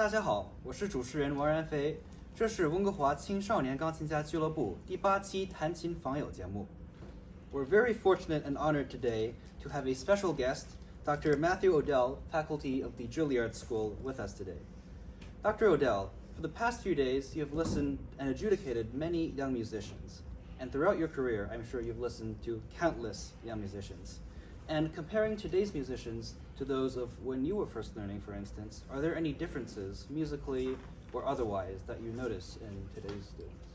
大家好，我是主持人王然飞，这是温哥华青少年钢琴家俱乐部第8期谈琴访友节目。We're very fortunate and honored today to have a special guest, Dr. Matthew Odell, faculty of the Juilliard School, with us today. Dr. Odell, for the past few days, you have listened and adjudicated many young musicians. And throughout your career, I'm sure you've listened to countless young musicians. And comparing today's musicians to those of when you were first learning, for instance, are there any differences, musically or otherwise, that you notice in today's students?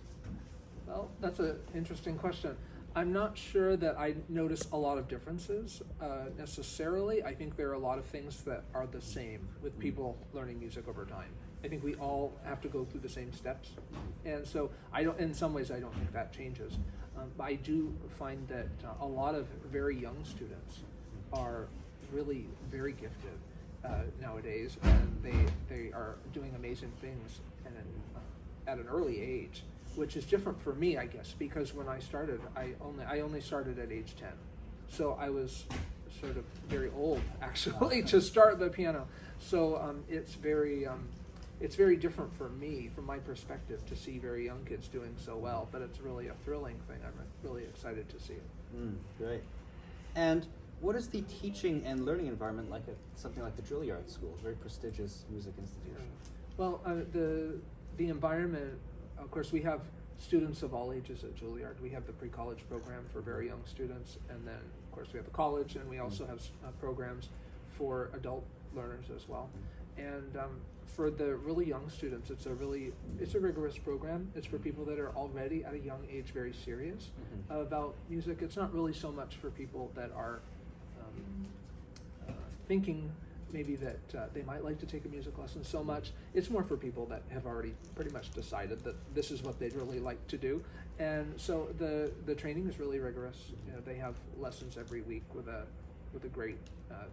Well, that's an interesting question. I'm not sure that I notice a lot of differences necessarily. I think there are a lot of things that are the same with people learning music over time. I think we all have to go through the same steps. And so in some ways, I don't think that changes. But I do find that a lot of very young students are really very gifted nowadays, and they are doing amazing things at an early age, which is different for me, I guess, because when I started, I only started at age 10. So I was sort of very old, actually, to start the piano. So it's very different for me, from my perspective, to see very young kids doing so well, but it's really a thrilling thing. I'm really excited to see it. Great. And what is the teaching and learning environment like at something like the Juilliard School, a very prestigious music institution? Well, the environment, of course, we have students of all ages at Juilliard. We have the pre-college program for very young students, and then, of course, we have the college, and we also have programs for adult learners as well. And for the really young students, it's a rigorous program. It's for people that are already at a young age very serious about music. It's not really so much for people that are thinking maybe that they might like to take a music lesson so much. It's more for people that have already pretty much decided that this is what they'd really like to do. And so the training is really rigorous. You know, they have lessons every week with a great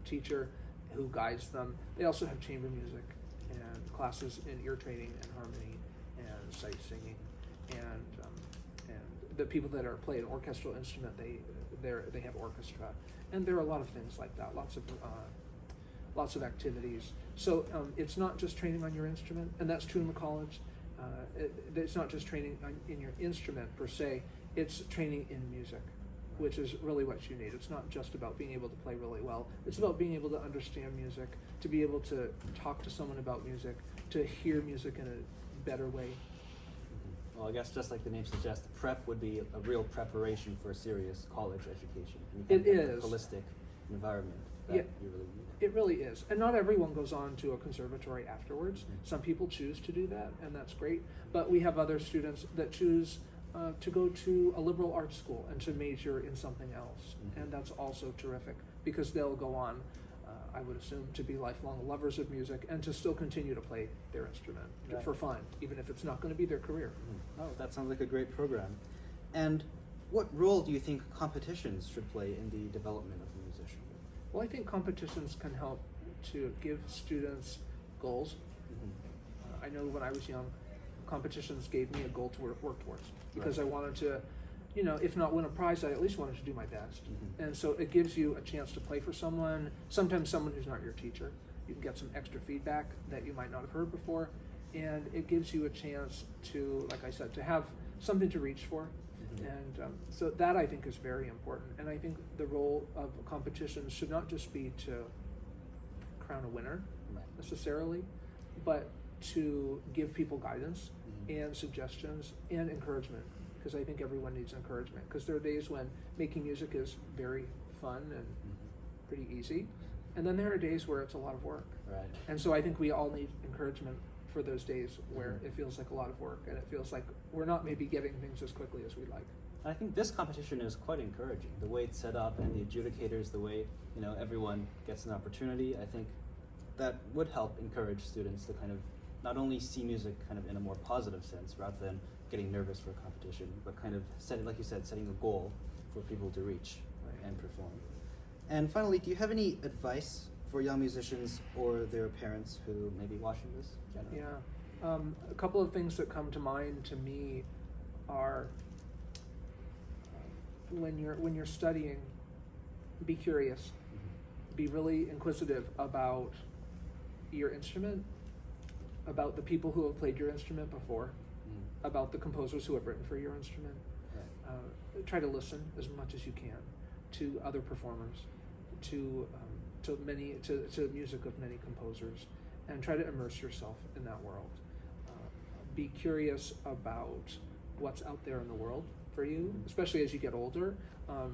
teacher who guides them. They also have chamber music and classes in ear training and harmony and sight singing, and the people that play an orchestral instrument, they have orchestra, and there are a lot of things like that. Lots of activities. So it's not just training on your instrument, and that's true in the college. It's not just training in your instrument per se. It's training in music, which is really what you need. It's not just about being able to play really well. It's about being able to understand music, to be able to talk to someone about music, to hear music in a better way. Well, I guess just like the name suggests, prep would be a real preparation for a serious college education. It is. A holistic environment that you really need. It really is. And not everyone goes on to a conservatory afterwards. Some people choose to do that, and that's great. But we have other students that choose to go to a liberal arts school and to major in something else. And that's also terrific, because they'll go on, I would assume, to be lifelong lovers of music and to still continue to play their instrument for fun, even if it's not going to be their career. Oh, that sounds like a great program. And what role do you think competitions should play in the development of a musician? Well, I think competitions can help to give students goals. I know when I was young, competitions gave me a goal to work towards, because I wanted to, if not win a prize, I at least wanted to do my best. And so it gives you a chance to play for someone, sometimes someone who's not your teacher. You can get some extra feedback that you might not have heard before, and it gives you a chance to, like I said, to have something to reach for. And so that, I think, is very important. And I think the role of competitions should not just be to crown a winner necessarily, but to give people guidance and suggestions and encouragement, because I think everyone needs encouragement, because there are days when making music is very fun and pretty easy, and then there are days where it's a lot of work. And so I think we all need encouragement for those days where it feels like a lot of work, and it feels like we're not maybe getting things as quickly as we'd like. I think this competition is quite encouraging. The way it's set up and the adjudicators, the way everyone gets an opportunity, I think that would help encourage students to kind of not only see music kind of in a more positive sense, rather than getting nervous for competition, but kind of setting, like you said, setting a goal for people to reach and perform. And finally, do you have any advice for young musicians or their parents who may be watching this generally? Yeah, a couple of things that come to mind to me are when you're studying, be curious, be really inquisitive about your instrument, about the people who have played your instrument before, about the composers who have written for your instrument. Right. Try to listen as much as you can to other performers, to music of many composers, and try to immerse yourself in that world. Be curious about what's out there in the world for you, especially as you get older.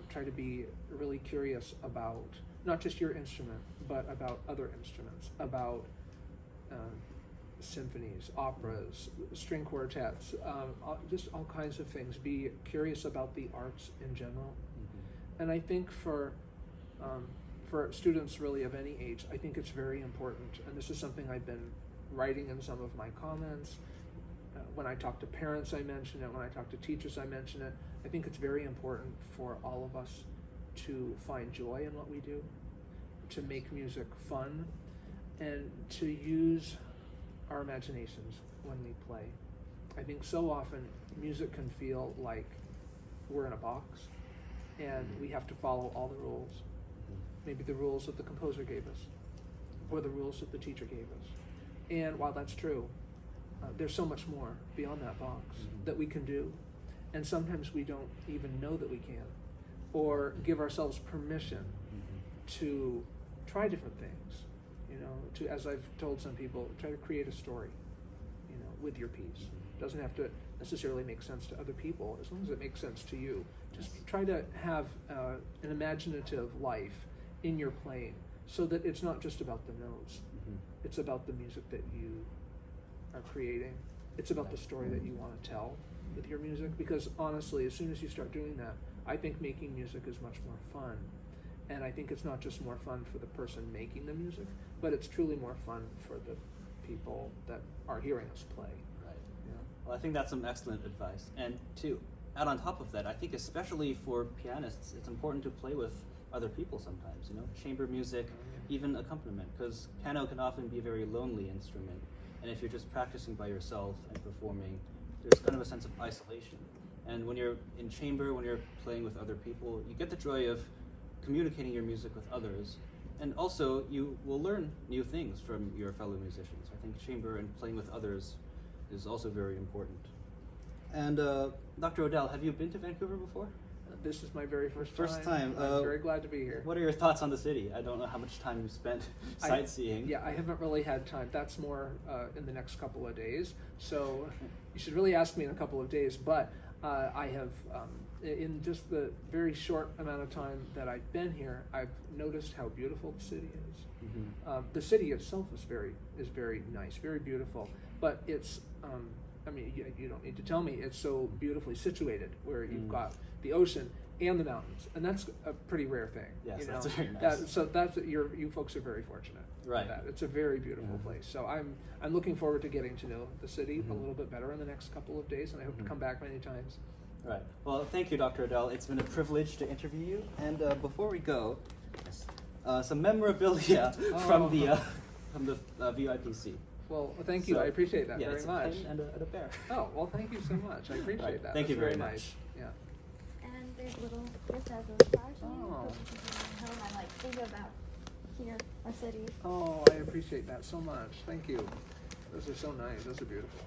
Try to be really curious about not just your instrument, but about other instruments, about symphonies, operas, string quartets, just all kinds of things. Be curious about the arts in general. And I think for students really of any age, I think it's very important, and this is something I've been writing in some of my comments. When I talk to parents, I mention it. When I talk to teachers, I mention it. I think it's very important for all of us to find joy in what we do, to make music fun, and to use our imaginations when we play. I think so often music can feel like we're in a box and we have to follow all the rules. Maybe the rules that the composer gave us, or the rules that the teacher gave us. And while that's true, there's so much more beyond that box that we can do. And sometimes we don't even know that we can, or give ourselves permission to try different things. To, as I've told some people, try to create a story, with your piece. It doesn't have to necessarily make sense to other people, as long as it makes sense to you. Just try to have an imaginative life in your playing, so that it's not just about the notes. It's about the music that you are creating. It's about the story that you want to tell with your music, because honestly, as soon as you start doing that, I think making music is much more fun. And I think it's not just more fun for the person making the music, but it's truly more fun for the people that are hearing us play. Right. Yeah. Well, I think that's some excellent advice. And to add on top of that, I think especially for pianists, it's important to play with other people sometimes, chamber music, even accompaniment, because piano can often be a very lonely instrument. And if you're just practicing by yourself and performing, there's kind of a sense of isolation. And when you're in chamber, when you're playing with other people, you get the joy of communicating your music with others, and also you will learn new things from your fellow musicians. I think chamber and playing with others is also very important. And Dr. O'Dell, have you been to Vancouver before? This is my very first time. I'm very glad to be here. What are your thoughts on the city? I don't know how much time you've spent sightseeing. I haven't really had time. That's more in the next couple of days. So you should really ask me in a couple of days. But I have, in just the very short amount of time that I've been here, I've noticed how beautiful the city is. The city itself is very nice, very beautiful. But it's, you don't need to tell me, it's so beautifully situated, where you've got the ocean and the mountains, and that's a pretty rare thing. Yes, that's very nice. You folks are very fortunate. Right. That. It's a very beautiful place. So I'm looking forward to getting to know the city a little bit better in the next couple of days, and I hope to come back many times. Right. Well, thank you, Dr. O'Dell. It's been a privilege to interview you. And before we go, some memorabilia from the VIPC. Well, thank you. I appreciate that very it's much. A pen and a bear. Oh, well, thank you so much. I appreciate that. Thank you very much. Nice. Yeah. And there's little gifts as a flower to you. Oh. Home, I think about here, our city. Oh, I appreciate that so much. Thank you. Those are so nice. Those are beautiful.